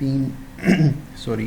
3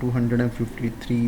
253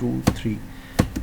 2 3۔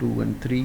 2 1 3۔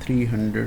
300،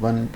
1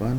1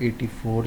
84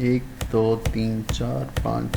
1 2 3 4 5